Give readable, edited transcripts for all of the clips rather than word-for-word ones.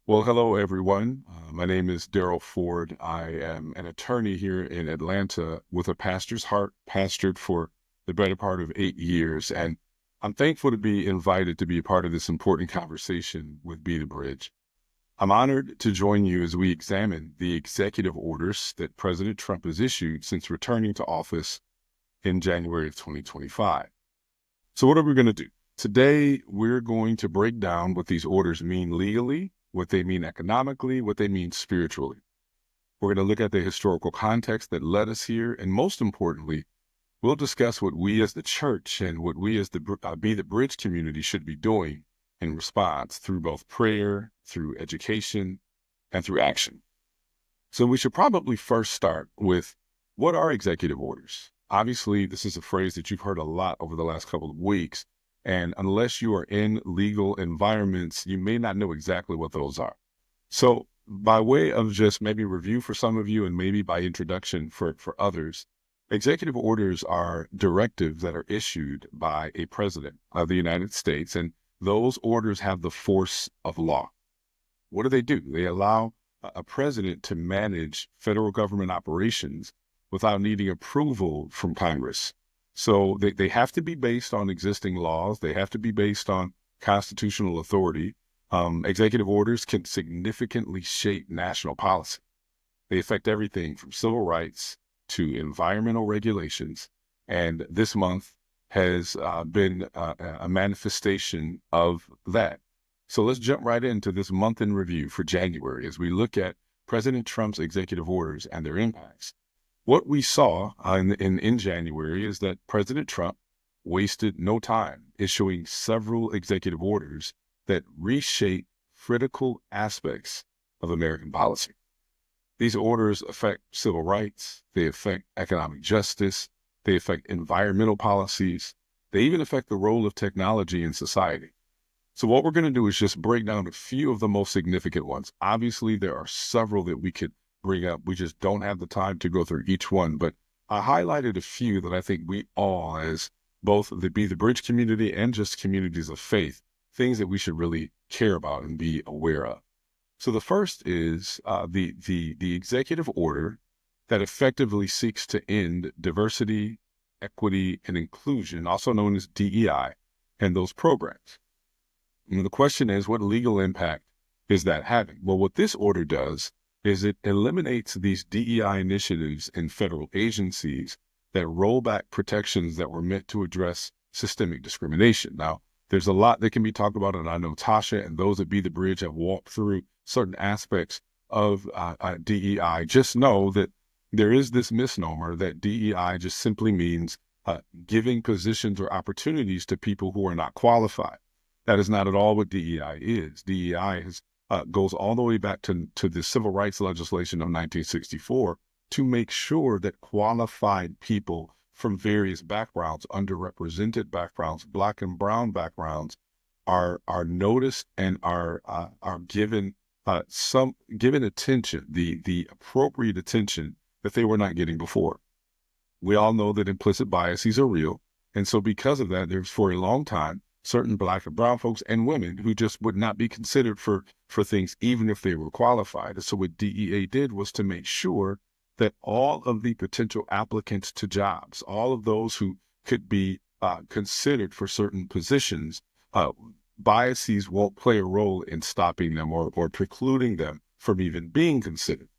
Well, hello, everyone. My name is Daryl Ford. I am an attorney here in Atlanta with a pastor's heart, pastored for the better part of 8 years. And I'm thankful to be invited to be a part of this important conversation with Be the Bridge. I'm honored to join you as we examine the executive orders that President Trump has issued since returning to office in January of 2025. So what are we going to do? Today, we're going to break down what these orders mean legally, what they mean economically, what they mean spiritually. We're going to look at the historical context that led us here, and most importantly, we'll discuss what we as the church and what we as the Be the Bridge community should be doing in response through both prayer, through education, and through action. So we should probably first start with what are executive orders? Obviously, this is a phrase that you've heard a lot over the last couple of weeks. And unless you are in legal environments, you may not know exactly what those are. So by way of just maybe review for some of you and maybe by introduction for others, executive orders are directives that are issued by a president of the United States. And those orders have the force of law. What do? They allow a president to manage federal government operations without needing approval from Congress. So they have to be based on existing laws. They have to be based on constitutional authority. Executive orders can significantly shape national policy. They affect everything from civil rights to environmental regulations. And this month has been a manifestation of that. So let's jump right into this month in review for January as we look at President Trump's executive orders and their impacts. What we saw in January is that President Trump wasted no time issuing several executive orders that reshape critical aspects of American policy. These orders affect civil rights, they affect economic justice, they affect environmental policies, they even affect the role of technology in society. So what we're going to do is just break down a few of the most significant ones. Obviously, there are several that we could bring up. We just don't have the time to go through each one, but I highlighted a few that I think we all, as both the Be the Bridge community and just communities of faith, things that we should really care about and be aware of. So the first is the executive order that effectively seeks to end diversity, equity, and inclusion, also known as DEI, and those programs. And the question is, what legal impact is that having? Well, what this order does is it eliminates these DEI initiatives in federal agencies that roll back protections that were meant to address systemic discrimination. Now, there's a lot that can be talked about, and I know Tasha and those that Be the Bridge have walked through certain aspects of DEI. Just know that there is this misnomer that DEI just simply means giving positions or opportunities to people who are not qualified. That is not at all what DEI is. DEI goes all the way back to the civil rights legislation of 1964 to make sure that qualified people from various backgrounds, underrepresented backgrounds, Black and brown backgrounds, are noticed and are given given attention, the appropriate attention that they were not getting before. We all know that implicit biases are real, and so because of that, there's for a long time certain Black and brown folks and women who just would not be considered for things, even if they were qualified. And so what DEA did was to make sure that all of the potential applicants to jobs, all of those who could be considered for certain positions, biases won't play a role in stopping them or precluding them from even being considered.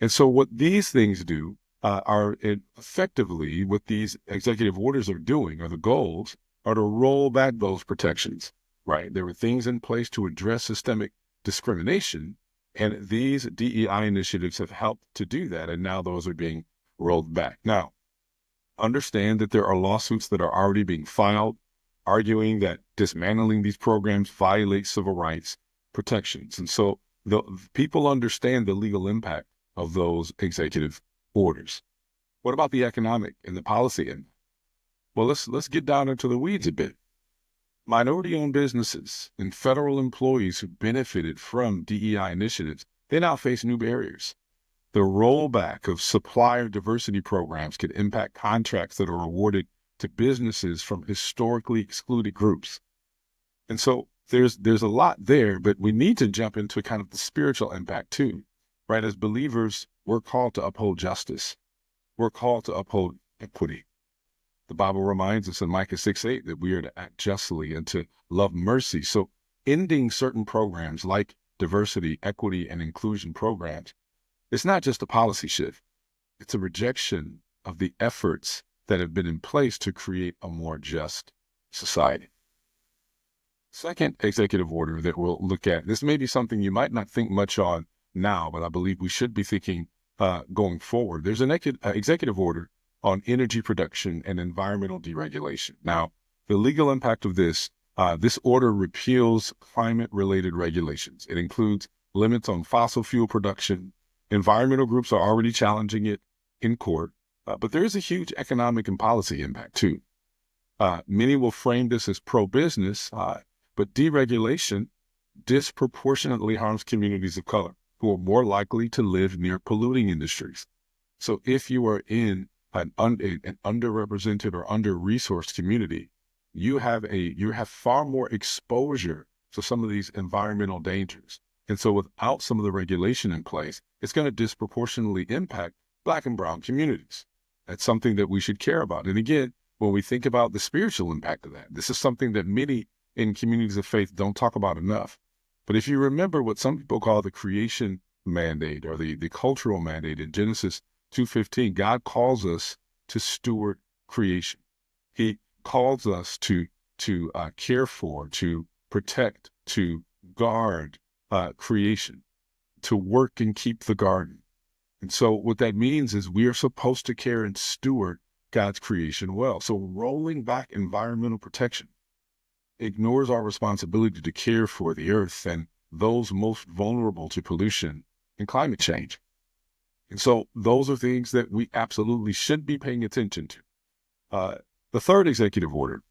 And so what these things do are effectively what these executive orders are doing, or the goals, are to roll back those protections, right? There were things in place to address systemic discrimination, and these DEI initiatives have helped to do that, and now those are being rolled back. Now, understand that there are lawsuits that are already being filed, arguing that dismantling these programs violates civil rights protections. And so the people understand the legal impact of those executive orders. What about the economic and the policy end? Well, let's get down into the weeds a bit. Minority-owned businesses and federal employees who benefited from DEI initiatives, they now face new barriers. The rollback of supplier diversity programs could impact contracts that are awarded to businesses from historically excluded groups. And so there's a lot there, but we need to jump into kind of the spiritual impact too, right? As believers, we're called to uphold justice. We're called to uphold equity. The Bible reminds us in Micah 6:8 that we are to act justly and to love mercy. So ending certain programs like diversity, equity, and inclusion programs, it's not just a policy shift. It's a rejection of the efforts that have been in place to create a more just society. Second executive order that we'll look at, this may be something you might not think much on now, but I believe we should be thinking going forward. There's an executive order on energy production and environmental deregulation. Now, the legal impact of this order repeals climate-related regulations. It includes limits on fossil fuel production. Environmental groups are already challenging it in court, but there is a huge economic and policy impact too. Many will frame this as pro-business, but deregulation disproportionately harms communities of color who are more likely to live near polluting industries. So if you are in an underrepresented or under-resourced community, you have far more exposure to some of these environmental dangers. And so without some of the regulation in place, it's going to disproportionately impact Black and brown communities. That's something that we should care about. And again, when we think about the spiritual impact of that, this is something that many in communities of faith don't talk about enough. But if you remember what some people call the creation mandate or the cultural mandate in Genesis 2:15, God calls us to steward creation. He calls us to care for, to protect, to guard creation, to work and keep the garden. And so what that means is we are supposed to care and steward God's creation well. So rolling back environmental protection ignores our responsibility to care for the earth and those most vulnerable to pollution and climate change. And so those are things that we absolutely should be paying attention to. The third executive order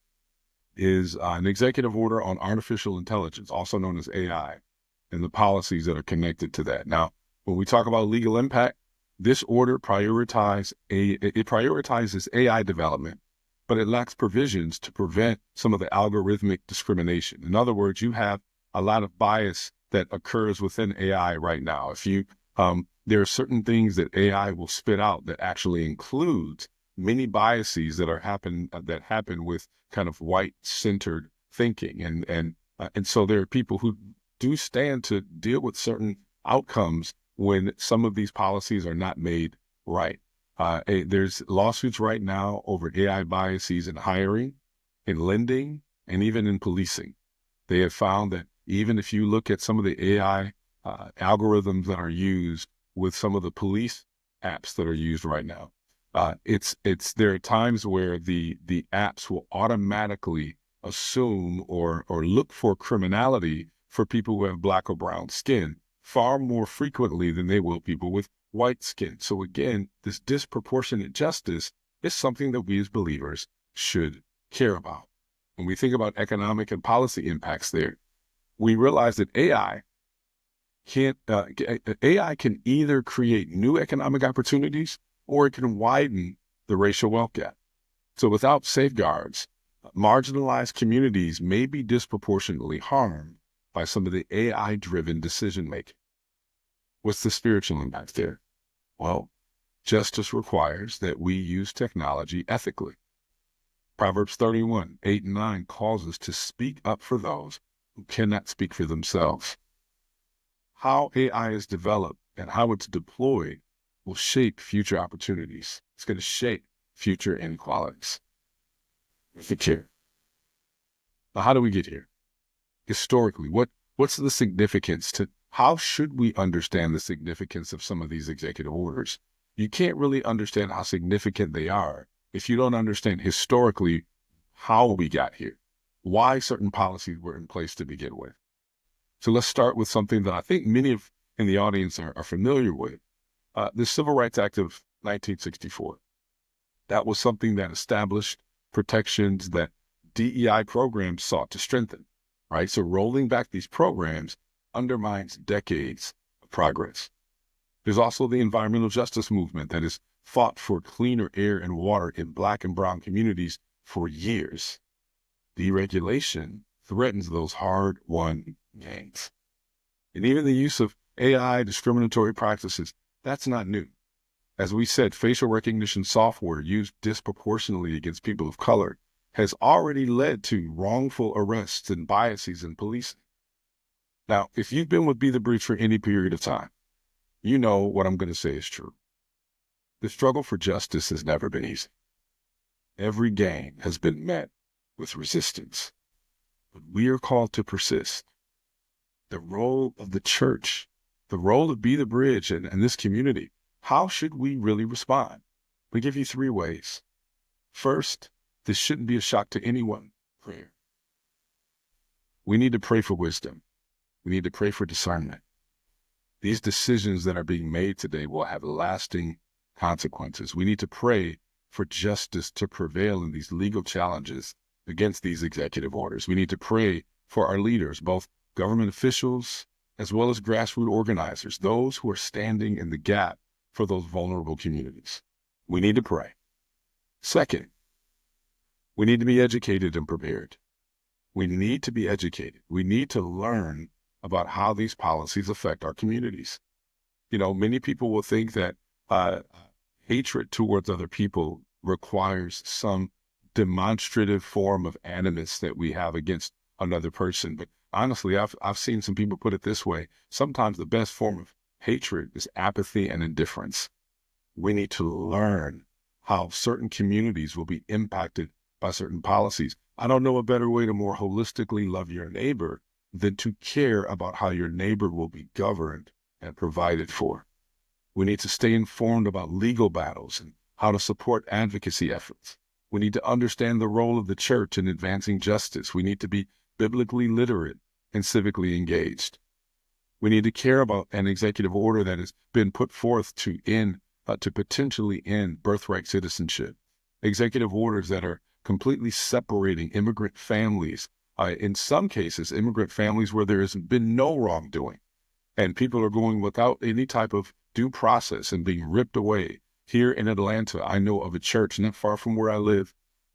is an executive order on artificial intelligence, also known as AI, and the policies that are connected to that. Now, when we talk about legal impact, this order prioritizes AI development, but it lacks provisions to prevent some of the algorithmic discrimination. In other words, you have a lot of bias that occurs within AI right now. There are certain things that AI will spit out that actually includes many biases that happen with kind of white-centered thinking, and so there are people who do stand to deal with certain outcomes when some of these policies are not made right. There's lawsuits right now over AI biases in hiring, in lending, and even in policing. They have found that even if you look at some of the AI algorithms that are used with some of the police apps that are used right now, there are times where the apps will automatically assume or look for criminality for people who have Black or brown skin far more frequently than they will people with white skin. So again, this disproportionate justice is something that we as believers should care about. When we think about economic and policy impacts there, we realize that AI can either create new economic opportunities or it can widen the racial wealth gap. So without safeguards, marginalized communities may be disproportionately harmed by some of the AI-driven decision-making. What's the spiritual impact there? Well, justice requires that we use technology ethically. Proverbs 31:8-9 calls us to speak up for those who cannot speak for themselves. How AI is developed and how it's deployed will shape future opportunities. It's going to shape future inequalities. Now, how do we get here? Historically, what's the significance how should we understand the significance of some of these executive orders? You can't really understand how significant they are if you don't understand historically how we got here, why certain policies were in place to begin with. So let's start with something that I think many in the audience are familiar with. The Civil Rights Act of 1964. That was something that established protections that DEI programs sought to strengthen, right? So rolling back these programs undermines decades of progress. There's also the environmental justice movement that has fought for cleaner air and water in Black and brown communities for years. Deregulation threatens those hard-won gains. And even the use of AI discriminatory practices, that's not new. As we said, facial recognition software used disproportionately against people of color has already led to wrongful arrests and biases in policing. Now, if you've been with Be the Bridge for any period of time, you know what I'm going to say is true. The struggle for justice has never been easy. Every gain has been met with resistance, but we are called to persist. The role of the church, the role of Be the Bridge and this community, how should we really respond? We give you 3 ways. First, this shouldn't be a shock to anyone. Prayer. We need to pray for wisdom. We need to pray for discernment. These decisions that are being made today will have lasting consequences. We need to pray for justice to prevail in these legal challenges against these executive orders. We need to pray for our leaders, both government officials as well as grassroots organizers, those who are standing in the gap for those vulnerable communities. We need to pray. Second, we need to be educated and prepared. We need to be educated. We need to learn about how these policies affect our communities. You know, many people will think that hatred towards other people requires some demonstrative form of animus that we have against another person. But honestly, I've seen some people put it this way. Sometimes the best form of hatred is apathy and indifference. We need to learn how certain communities will be impacted by certain policies. I don't know a better way to more holistically love your neighbor than to care about how your neighbor will be governed and provided for. We need to stay informed about legal battles and how to support advocacy efforts. We need to understand the role of the church in advancing justice. We need to be biblically literate and civically engaged. We need to care about an executive order that has been put forth to potentially end birthright citizenship. Executive orders that are completely separating immigrant families, in some cases, immigrant families where there has been no wrongdoing, and people are going without any type of due process and being ripped away. Here in Atlanta, I know of a church not far from where I live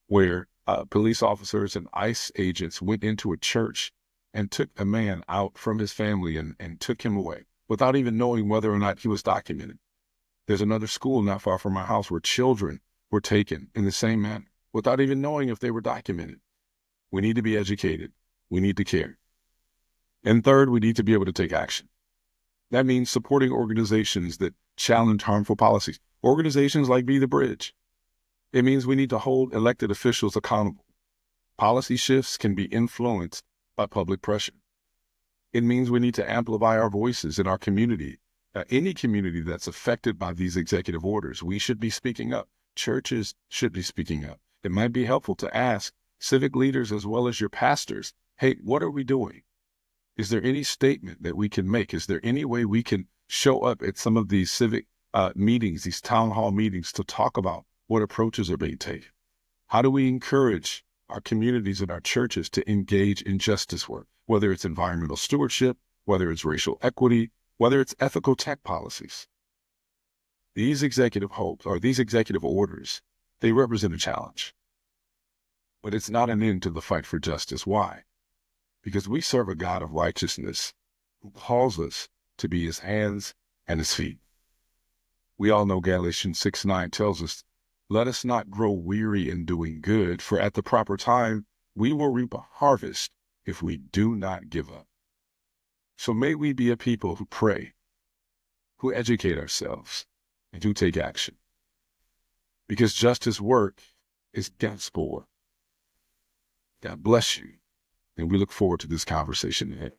where police officers and ICE agents went into a church and took a man out from his family and took him away without even knowing whether or not he was documented. There's another school not far from my house where children were taken in the same manner without even knowing if they were documented. We need to be educated. We need to care. And third, we need to be able to take action. That means supporting organizations that challenge harmful policies, organizations like Be the Bridge. It means we need to hold elected officials accountable. Policy shifts can be influenced by public pressure. It means we need to amplify our voices in our community. Any community that's affected by these executive orders, we should be speaking up. Churches should be speaking up. It might be helpful to ask civic leaders as well as your pastors, hey, what are we doing? Is there any statement that we can make? Is there any way we can show up at some of these civic meetings, these town hall meetings, to talk about what approaches are being taken? How do we encourage our communities and our churches to engage in justice work, whether it's environmental stewardship, whether it's racial equity, whether it's ethical tech policies? These executive orders, they represent a challenge. But it's not an end to the fight for justice. Why? Because we serve a God of righteousness who calls us to be his hands and his feet. We all know Galatians 6:9 tells us, let us not grow weary in doing good, for at the proper time we will reap a harvest if we do not give up. So may we be a people who pray, who educate ourselves, and who take action. Because justice work is gospel work. God bless you, and we look forward to this conversation ahead.